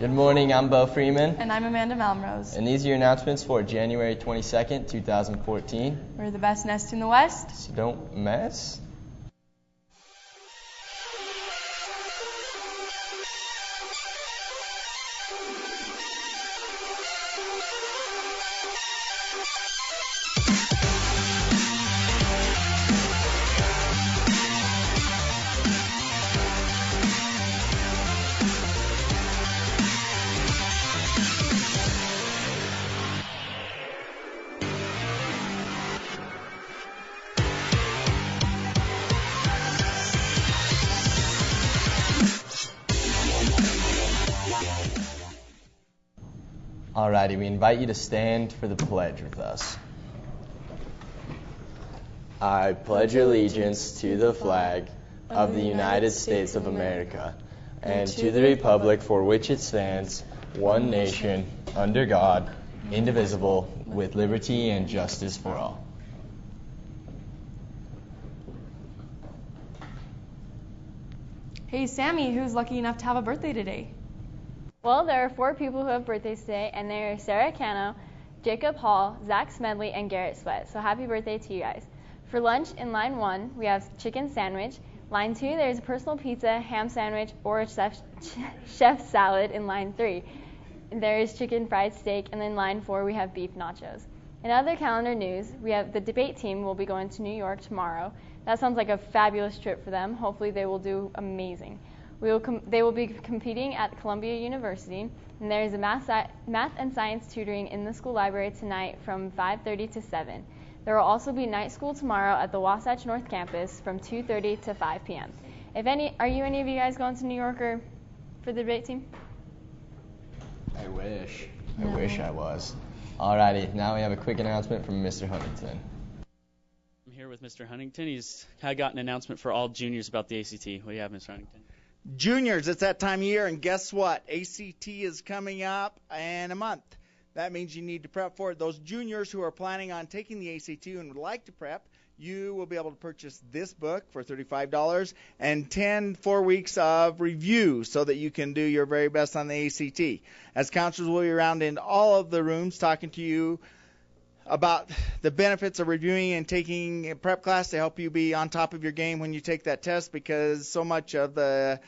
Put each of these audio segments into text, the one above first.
Good morning, I'm Bo Freeman. And I'm Amanda Malmrose. And these are your announcements for January 22nd, 2014. We're the best nest in the West. So don't mess. Alrighty, we invite you to stand for the pledge with us. I pledge allegiance to the flag of the United States of America and to the republic for which it stands, one nation, under God, indivisible, with liberty and justice for all. Hey, Sammy, who's lucky enough to have a birthday today? Well, there are 4 people who have birthdays today, and they are Sarah Cano, Jacob Hall, Zach Smedley, and Garrett Sweat. So happy birthday to you guys. For lunch in line 1, we have chicken sandwich. Line 2, there's a personal pizza, ham sandwich, or a chef salad in line 3. There is chicken fried steak, and then line 4, we have beef nachos. In other calendar news, we have the debate team will be going to New York tomorrow. That sounds like a fabulous trip for them. Hopefully they will do amazing. They will be competing at Columbia University, and there is a math and science tutoring in the school library tonight from 5:30 to 7. There will also be night school tomorrow at the Wasatch North Campus from 2:30 to 5 p.m. Are any of you guys going to New York or for the debate team? I wish. No. I wish I was. Alrighty, now we have a quick announcement from Mr. Huntington. I'm here with Mr. Huntington. He's got an announcement for all juniors about the ACT. What do you have, Mr. Huntington? Juniors, it's that time of year, and guess what? ACT is coming up in a month. That means you need to prep for it. Those juniors who are planning on taking the ACT and would like to prep, you will be able to purchase this book for $35 and 10 4 weeks of review so that you can do your very best on the ACT. As counselors will be around in all of the rooms talking to you about the benefits of reviewing and taking a prep class to help you be on top of your game when you take that test, because so much of the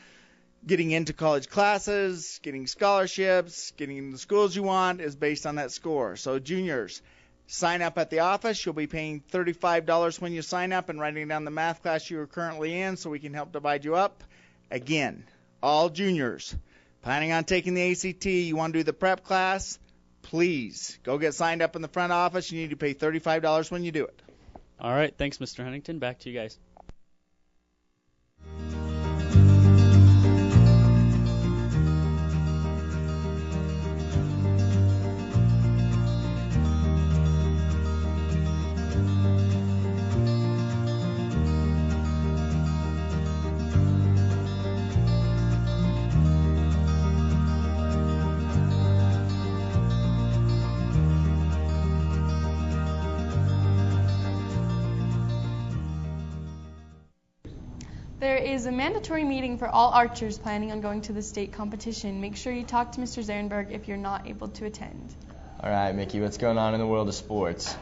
getting into college classes, getting scholarships, getting into the schools you want is based on that score. So juniors, sign up at the office. You'll be paying $35 when you sign up and writing down the math class you are currently in so we can help divide you up. Again, all juniors planning on taking the ACT, you want to do the prep class, please go get signed up in the front office. You need to pay $35 when you do it. All right. Thanks, Mr. Huntington. Back to you guys. There is a mandatory meeting for all archers planning on going to the state competition. Make sure you talk to Mr. Zarenberg if you're not able to attend. All right, Mickey, what's going on in the world of sports?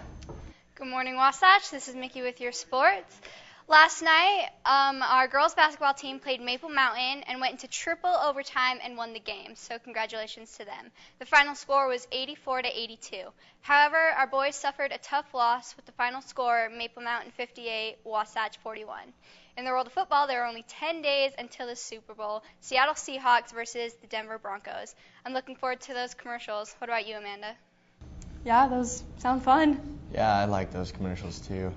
Good morning, Wasatch. This is Mickey with your sports. Last night, our girls basketball team played Maple Mountain and went into triple overtime and won the game, so congratulations to them. The final score was 84-82. However, our boys suffered a tough loss with the final score, Maple Mountain 58, Wasatch 41. In the world of football, there are only 10 days until the Super Bowl, Seattle Seahawks versus the Denver Broncos. I'm looking forward to those commercials. What about you, Amanda? Yeah, those sound fun. Yeah, I like those commercials too.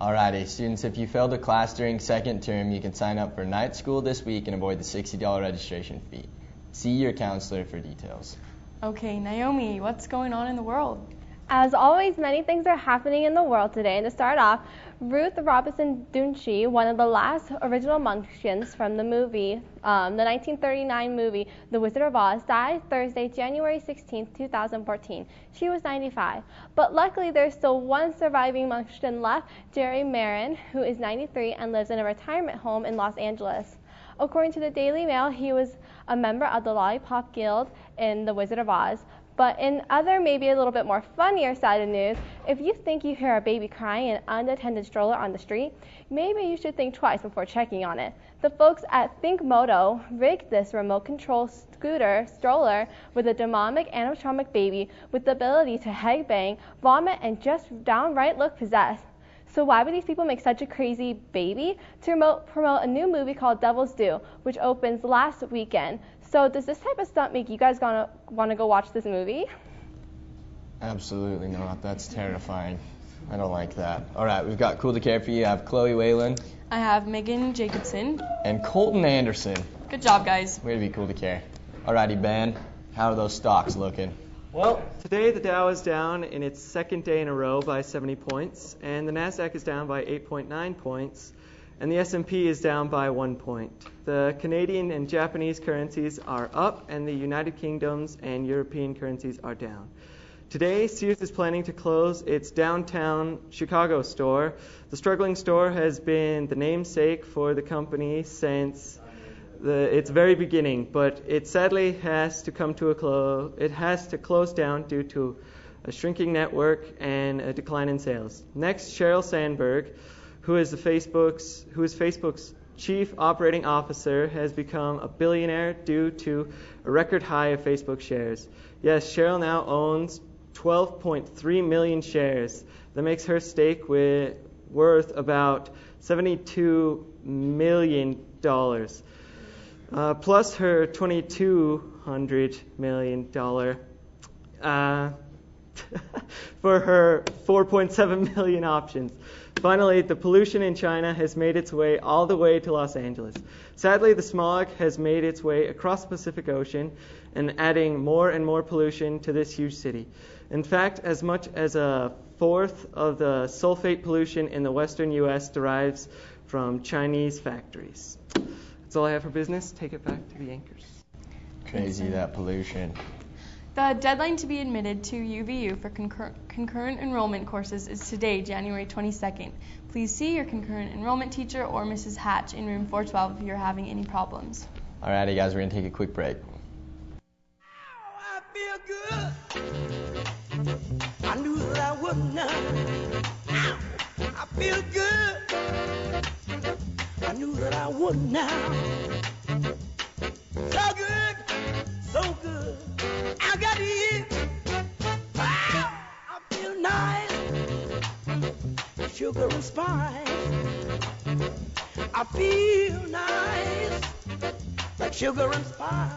Alrighty, students, if you failed a class during second term, you can sign up for night school this week and avoid the $60 registration fee. See your counselor for details. Okay, Naomi, what's going on in the world? As always, many things are happening in the world today. And to start off, Ruth Robinson Dunshee, one of the last original Munchkins from the movie, the 1939 movie The Wizard of Oz, died Thursday, January 16, 2014. She was 95. But luckily, there's still one surviving Munchkin left, Jerry Marin, who is 93 and lives in a retirement home in Los Angeles. According to the Daily Mail, he was a member of the Lollipop Guild in The Wizard of Oz. But in other, maybe a little bit more funnier side of news, if you think you hear a baby crying in an unattended stroller on the street, maybe you should think twice before checking on it. The folks at Think Moto rigged this remote control stroller with a demonic animatronic baby with the ability to headbang, vomit, and just downright look possessed. So why would these people make such a crazy baby? To promote a new movie called Devil's Due, which opens last weekend. So does this type of stunt make you guys want to go watch this movie? Absolutely not. That's terrifying. I don't like that. All right, we've got Cool to Care for you. I have Chloe Whalen. I have Megan Jacobson. And Colton Anderson. Good job, guys. Way to be Cool to Care. All righty, Ben. How are those stocks looking? Well, today the Dow is down in its second day in a row by 70 points, and the Nasdaq is down by 8.9 points, and the S&P is down by 1 point. The Canadian and Japanese currencies are up, and the United Kingdom's and European currencies are down. Today, Sears is planning to close its downtown Chicago store. The struggling store has been the namesake for the company since its very beginning, but it sadly has to come to a close. It has to close down due to a shrinking network and a decline in sales. Next, Sheryl Sandberg, who is Facebook's chief operating officer, has become a billionaire due to a record high of Facebook shares. Yes, Sheryl now owns 12.3 million shares. That makes her stake worth about $72 million. Plus her $2,200 million for her 4.7 million options. Finally, the pollution in China has made its way all the way to Los Angeles. Sadly, the smog has made its way across the Pacific Ocean and adding more and more pollution to this huge city. In fact, as much as a fourth of the sulfate pollution in the western U.S. derives from Chinese factories. That's all I have for business. Take it back to the anchors. Crazy, that pollution. The deadline to be admitted to UVU for concurrent enrollment courses is today, January 22nd. Please see your concurrent enrollment teacher or Mrs. Hatch in room 412 if you're having any problems. Alrighty, guys, we're going to take a quick break. I feel good. I knew that I would not. I feel good. I knew that I would now. So good, so good. I got it. Wow, I feel nice. Sugar and spice. I feel nice, like sugar and spice.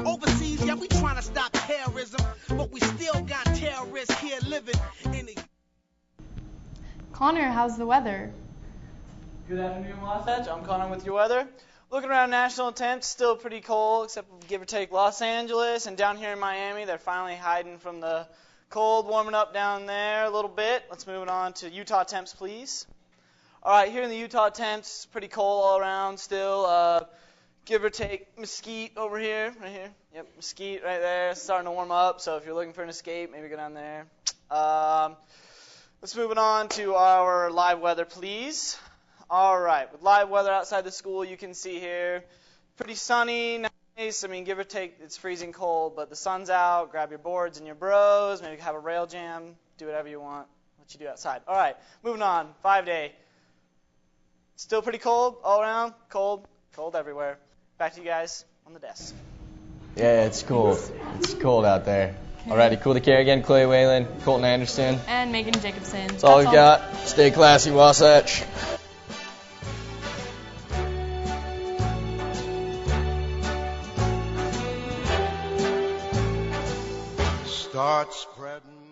Overseas, yeah, we trying to stop terrorism, but we still got terrorists here living in the... Connor, how's the weather? Good afternoon, Wasatch. I'm Connor with your weather. Looking around national temps, still pretty cold, except give or take Los Angeles, and down here in Miami, they're finally hiding from the cold, warming up down there a little bit. Let's move on to Utah temps, please. All right, here in the Utah temps, pretty cold all around still. Give or take Mesquite over here, right here. Yep, Mesquite right there. It's starting to warm up, so if you're looking for an escape, maybe go down there. Let's move it on to our live weather, please. All right, with live weather outside the school, you can see here, pretty sunny, nice. I mean, give or take, it's freezing cold, but the sun's out. Grab your boards and your bros, maybe have a rail jam, do whatever you want, what you do outside. All right, moving on, 5-day. Still pretty cold all around, cold everywhere. Back to you guys on the desk. Yeah, it's cold. It's cold out there. Alrighty, Cool to Care again. Chloe Whalen, Colton Anderson. And Megan Jacobson. That's all we've got. Stay classy, Wasatch. Start spreading